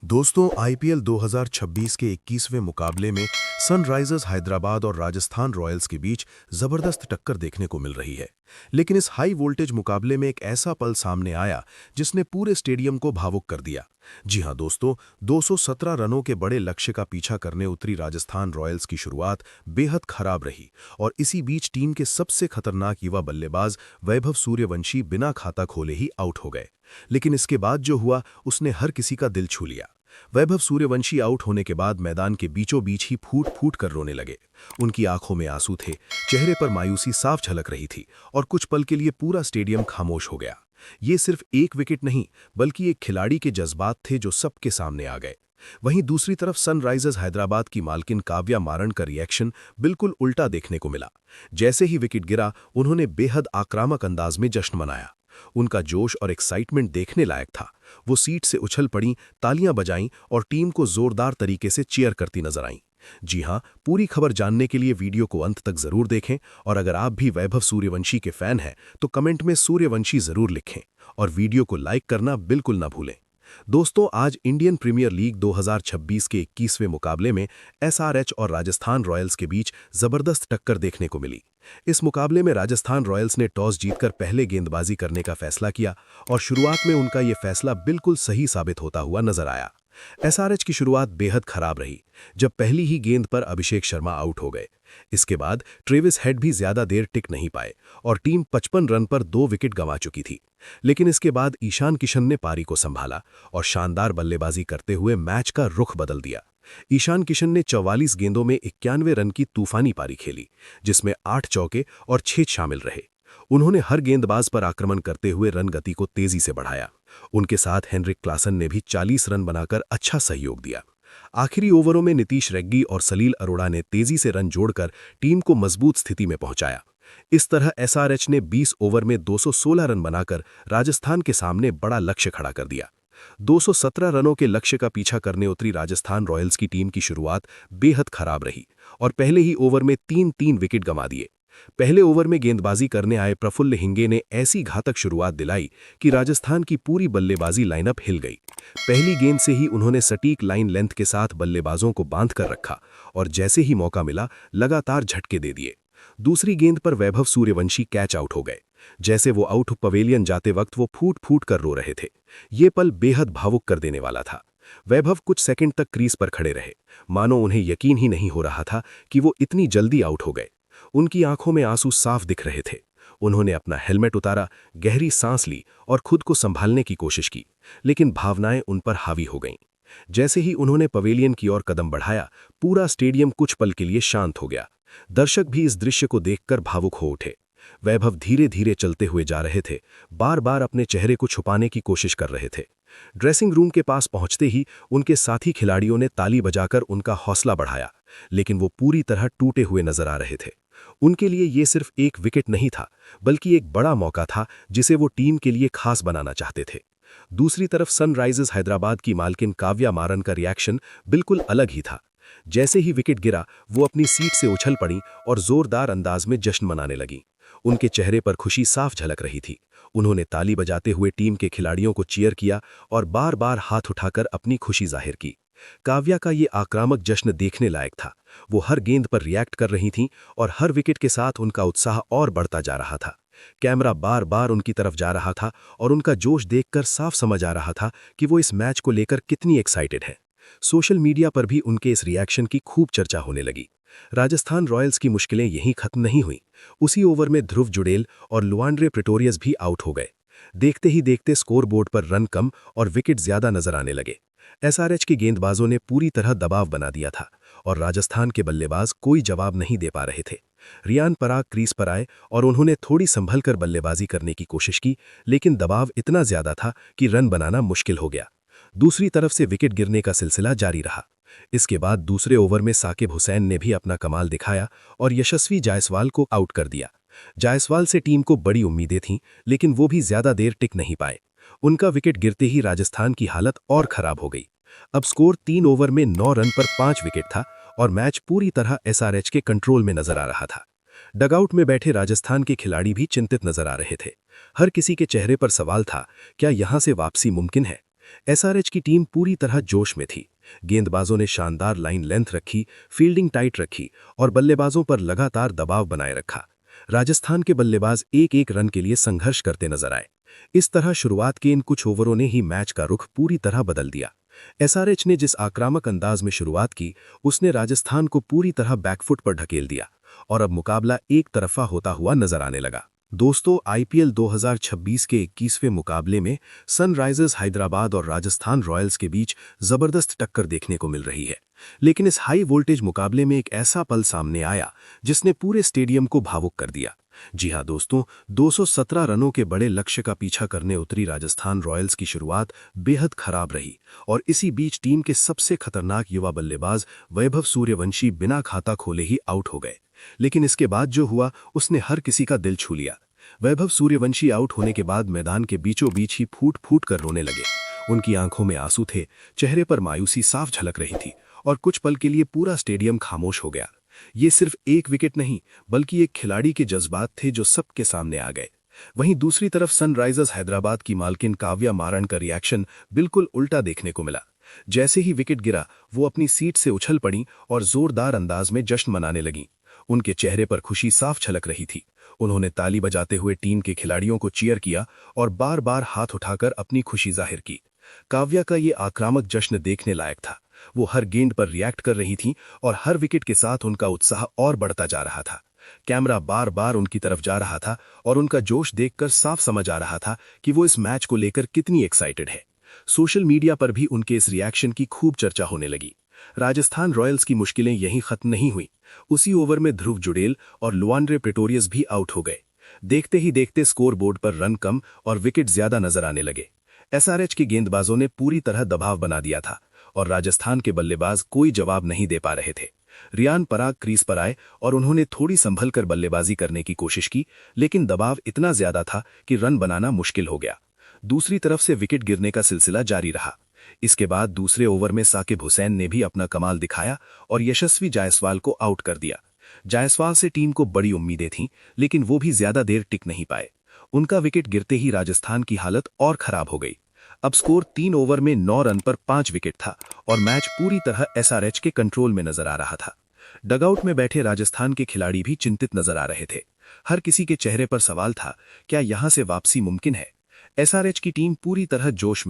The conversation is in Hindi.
दोस्तों आईपीएल 2026 के 21वें मुकाबले में सनराइजर्स हैदराबाद और राजस्थान रॉयल्स के बीच जबरदस्त टक्कर देखने को मिल रही है। लेकिन इस हाई वोल्टेज मुकाबले में एक ऐसा पल सामने आया जिसने पूरे स्टेडियम को भावुक कर दिया। जी हां दोस्तों, 217 रनों के बड़े लक्ष्य का पीछा करने उतरी राजस्थान रॉयल्स की शुरुआत बेहद खराब रही और इसी बीच टीम के सबसे खतरनाक युवा बल्लेबाज वैभव सूर्यवंशी बिना खाता खोले ही आउट हो गए। लेकिन इसके बाद जो हुआ उसने हर किसी का दिल छू लिया। वैभव सूर्यवंशी आउट होने के बाद मैदान के बीचों बीच ही फूट फूट कर रोने लगे। उनकी आंखों में आंसू थे, चेहरे पर मायूसी साफ झलक रही थी और कुछ पल के लिए पूरा स्टेडियम खामोश हो गया। ये सिर्फ एक विकेट नहीं बल्कि एक खिलाड़ी के जज्बात थे जो सबके सामने आ गए। वहीं दूसरी तरफ सनराइजर्स हैदराबाद की मालकिन काव्या मारन का रिएक्शन बिल्कुल उल्टा देखने को मिला। जैसे ही विकेट गिरा उन्होंने बेहद आक्रामक अंदाज में जश्न मनाया। उनका जोश और एक्साइटमेंट देखने लायक था। वो सीट से उछल पड़ीं, तालियां बजाईं और टीम को जोरदार तरीके से चीयर करती नजर आईं। जी हां, पूरी खबर जानने के लिए वीडियो को अंत तक जरूर देखें और अगर आप भी वैभव सूर्यवंशी के फैन हैं तो कमेंट में सूर्यवंशी जरूर लिखें और वीडियो को लाइक करना बिल्कुल ना भूलें। दोस्तों आज इंडियन प्रीमियर लीग 2026 के 21वें मुकाबले में एसआरएच और राजस्थान रॉयल्स के बीच जबरदस्त टक्कर देखने को मिली। इस मुकाबले में राजस्थान रॉयल्स ने टॉस जीतकर पहले गेंदबाजी करने का फैसला किया और शुरुआत में उनका ये फैसला बिल्कुल सही साबित होता हुआ नजर आया। एसआरएच की शुरुआत बेहद खराब रही जब पहली ही गेंद पर अभिषेक शर्मा आउट हो गए। इसके बाद ट्रेविस हेड भी ज्यादा देर टिक नहीं पाए और टीम 55 रन पर 2 विकेट गंवा चुकी थी। लेकिन इसके बाद ईशान किशन ने पारी को संभाला और शानदार बल्लेबाजी करते हुए मैच का रुख बदल दिया। ईशान किशन ने 44 गेंदों में 91 रन की तूफानी पारी खेली, जिसमें 8 चौके और 6 शामिल रहे। उन्होंने हर गेंदबाज पर आक्रमण करते हुए रन गति को तेजी से बढ़ाया। उनके साथ हेनरिक क्लासन ने भी 40 रन बनाकर अच्छा सहयोग दिया। आखिरी ओवरों में नीतीश रेड्डी और सलील अरोड़ा ने तेजी से रन जोड़कर टीम को मजबूत स्थिति में पहुंचाया। इस तरह एसआरएच ने 20 ओवर में 216 रन बनाकर राजस्थान के सामने बड़ा लक्ष्य खड़ा कर दिया। 217 रनों के लक्ष्य का पीछा करने उतरी राजस्थान रॉयल्स की टीम की शुरुआत बेहद खराब रही और पहले ही ओवर में 3-3 विकेट गंवा दिए। पहले ओवर में गेंदबाजी करने आए प्रफुल्ल हिंगे ने ऐसी घातक शुरुआत दिलाई कि राजस्थान की पूरी बल्लेबाजी लाइनअप हिल गई। पहली गेंद से ही उन्होंने सटीक लाइन लेंथ के साथ बल्लेबाजों को बांध कर रखा और जैसे ही मौका मिला लगातार झटके दे दिए। दूसरी गेंद पर वैभव सूर्यवंशी कैच आउट हो गए। जैसे वो आउट पवेलियन जाते वक्त वो फूट फूट कर रो रहे थे। ये पल बेहद भावुक कर देने वाला था। वैभव कुछ सेकंड तक क्रीज पर खड़े रहे, मानो उन्हें यकीन ही नहीं हो रहा था कि वो इतनी जल्दी आउट हो गए। उनकी आंखों में आंसू साफ दिख रहे थे। उन्होंने अपना हेलमेट उतारा, गहरी सांस ली और खुद को संभालने की कोशिश की, लेकिन भावनाएं उन पर हावी हो गईं। जैसे ही उन्होंने पवेलियन की ओर कदम बढ़ाया, पूरा स्टेडियम कुछ पल के लिए शांत हो गया। दर्शक भी इस दृश्य को देखकर भावुक हो उठे। वैभव धीरे धीरे चलते हुए जा रहे थे, बार बार अपने चेहरे को छुपाने की कोशिश कर रहे थे। ड्रेसिंग रूम के पास पहुंचते ही उनके साथी खिलाड़ियों ने ताली बजाकर उनका हौसला बढ़ाया, लेकिन वो पूरी तरह टूटे हुए नजर आ रहे थे। उनके लिए ये सिर्फ एक विकेट नहीं था, बल्कि एक बड़ा मौका था जिसे वो टीम के लिए खास बनाना चाहते थे। दूसरी तरफ सनराइजर्स हैदराबाद की मालकिन काव्या मारन का रिएक्शन बिल्कुल अलग ही था। जैसे ही विकेट गिरा वो अपनी सीट से उछल पड़ी और जोरदार अंदाज में जश्न मनाने लगी। उनके चेहरे पर खुशी साफ झलक रही थी। उन्होंने ताली बजाते हुए टीम के खिलाड़ियों को चीयर किया और बार बार हाथ उठाकर अपनी खुशी जाहिर की। काव्या का ये आक्रामक जश्न देखने लायक था। वो हर गेंद पर रिएक्ट कर रही थीं और हर विकेट के साथ उनका उत्साह और बढ़ता जा रहा था। कैमरा बार बार उनकी तरफ जा रहा था और उनका जोश देखकर साफ समझ आ रहा था कि वो इस मैच को लेकर कितनी एक्साइटेड है। सोशल मीडिया पर भी उनके इस रिएक्शन की खूब चर्चा होने लगी। राजस्थान रॉयल्स की मुश्किलें यहीं खत्म नहीं हुई। उसी ओवर में ध्रुव जुड़ेल और लुआंड्रे प्रिटोरियस भी आउट हो गए। देखते ही देखते स्कोरबोर्ड पर रन कम और विकेट ज्यादा नजर आने लगे। एसआरएच के गेंदबाजों ने पूरी तरह दबाव बना दिया था और राजस्थान के बल्लेबाज कोई जवाब नहीं दे पा रहे थे। रियान पराग क्रीज पर आए और उन्होंने थोड़ी संभल कर बल्लेबाजी करने की कोशिश की, लेकिन दबाव इतना ज्यादा था कि रन बनाना मुश्किल हो गया। दूसरी तरफ से विकेट गिरने का सिलसिला जारी रहा। इसके बाद दूसरे ओवर में साकिब हुसैन ने भी अपना कमाल दिखाया और यशस्वी जायसवाल को आउट कर दिया। जायसवाल से टीम को बड़ी उम्मीदें थीं, लेकिन वो भी ज्यादा देर टिक नहीं पाए। उनका विकेट गिरते ही राजस्थान की हालत और खराब हो गई। अब स्कोर 3 ओवर में 9 रन पर 5 विकेट था और मैच पूरी तरह एसआरएच के कंट्रोल में नजर आ रहा था। डगआउट में बैठे राजस्थान के खिलाड़ी भी चिंतित नजर आ रहे थे। हर किसी के चेहरे पर सवाल था, क्या यहां से वापसी मुमकिन है? एसआरएच की टीम पूरी तरह जोश में थी। गेंदबाजों ने शानदार लाइन लेंथ रखी, फील्डिंग टाइट रखी और बल्लेबाजों पर लगातार दबाव बनाए रखा। राजस्थान के बल्लेबाज एक एक रन के लिए संघर्ष करते नजर आए। इस तरह शुरुआत के इन कुछ ओवरों ने ही मैच का रुख पूरी तरह बदल दिया। एसआरएच ने जिस आक्रामक अंदाज में शुरुआत की, उसने राजस्थान को पूरी तरह बैकफुट पर ढकेल दिया और अब मुकाबला एक तरफा होता हुआ नजर आने लगा। दोस्तों, आईपीएल 2026 के 21वें मुकाबले में सनराइजर्स हैदराबाद और राजस्थान रॉयल्स के बीच जबरदस्त टक्कर देखने को मिल रही है। लेकिन इस हाई वोल्टेज मुकाबले में एक ऐसा पल सामने आया जिसने पूरे स्टेडियम को भावुक कर दिया। जी हां दोस्तों, 217 रनों के बड़े लक्ष्य का पीछा करने उतरी राजस्थान रॉयल्स की शुरुआत बेहद खराब रही और इसी बीच टीम के सबसे खतरनाक युवा बल्लेबाज वैभव सूर्यवंशी बिना खाता खोले ही आउट हो गए। लेकिन इसके बाद जो हुआ उसने हर किसी का दिल छू लिया। वैभव सूर्यवंशी आउट होने के बाद मैदान के बीचों बीच ही फूट फूट कर रोने लगे। उनकी आंखों में आंसू थे, चेहरे पर मायूसी साफ झलक रही थी और कुछ पल के लिए पूरा स्टेडियम खामोश हो गया। ये सिर्फ एक विकेट नहीं, बल्कि एक खिलाड़ी के जज्बात थे जो सबके सामने आ गए। वहीं दूसरी तरफ सनराइजर्स हैदराबाद की मालकिन काव्या मारन का रिएक्शन बिल्कुल उल्टा देखने को मिला। जैसे ही विकेट गिरा, वो अपनी सीट से उछल पड़ी और जोरदार अंदाज में जश्न मनाने लगी। उनके चेहरे पर खुशी साफ झलक रही थी। उन्होंने ताली बजाते हुए टीम के खिलाड़ियों को चीयर किया और बार बार हाथ उठाकर अपनी खुशी जाहिर की। काव्या का ये आक्रामक जश्न देखने लायक था। वो हर गेंद पर रिएक्ट कर रही थीं और हर विकेट के साथ उनका उत्साह और बढ़ता जा रहा था। कैमरा बार बार उनकी तरफ जा रहा था और उनका जोश देखकर साफ समझ आ रहा था कि वो इस मैच को लेकर कितनी एक्साइटेड है। सोशल मीडिया पर भी उनके इस रिएक्शन की खूब चर्चा होने लगी। राजस्थान रॉयल्स की मुश्किलें यहीं खत्म नहीं हुई। उसी ओवर में ध्रुव जुड़ेल और लुआंड्रे प्रेटोरियस भी आउट हो गए। देखते ही देखते स्कोर बोर्ड पर रन कम और विकेट ज्यादा नजर आने लगे। एसआरएच के गेंदबाजों ने पूरी तरह दबाव बना दिया था और राजस्थान के बल्लेबाज कोई जवाब नहीं दे पा रहे थे। रियान पराग क्रीज पर आए और उन्होंने थोड़ी संभल कर बल्लेबाजी करने की कोशिश की, लेकिन दबाव इतना ज्यादा था कि रन बनाना मुश्किल हो गया। दूसरी तरफ से विकेट गिरने का सिलसिला जारी रहा। इसके बाद दूसरे ओवर में साकिब हुसैन ने भी अपना कमाल दिखाया और यशस्वी जायसवाल को आउट कर दिया। जायसवाल से टीम को बड़ी उम्मीदें थीं, लेकिन वो भी ज्यादा देर टिक नहीं पाए। उनका विकेट गिरते ही राजस्थान की हालत और खराब हो गई। अब स्कोर 3 ओवर में 9 रन पर 5 विकेट था और मैच पूरी तरह एसआरएच के कंट्रोल में नजर आ रहा था। डगआउट में बैठे राजस्थान के खिलाड़ी भी चिंतित नजर आ रहे थे। हर किसी के चेहरे पर सवाल था, क्या यहां से वापसी मुमकिन है? एसआरएच की टीम पूरी तरह जोश में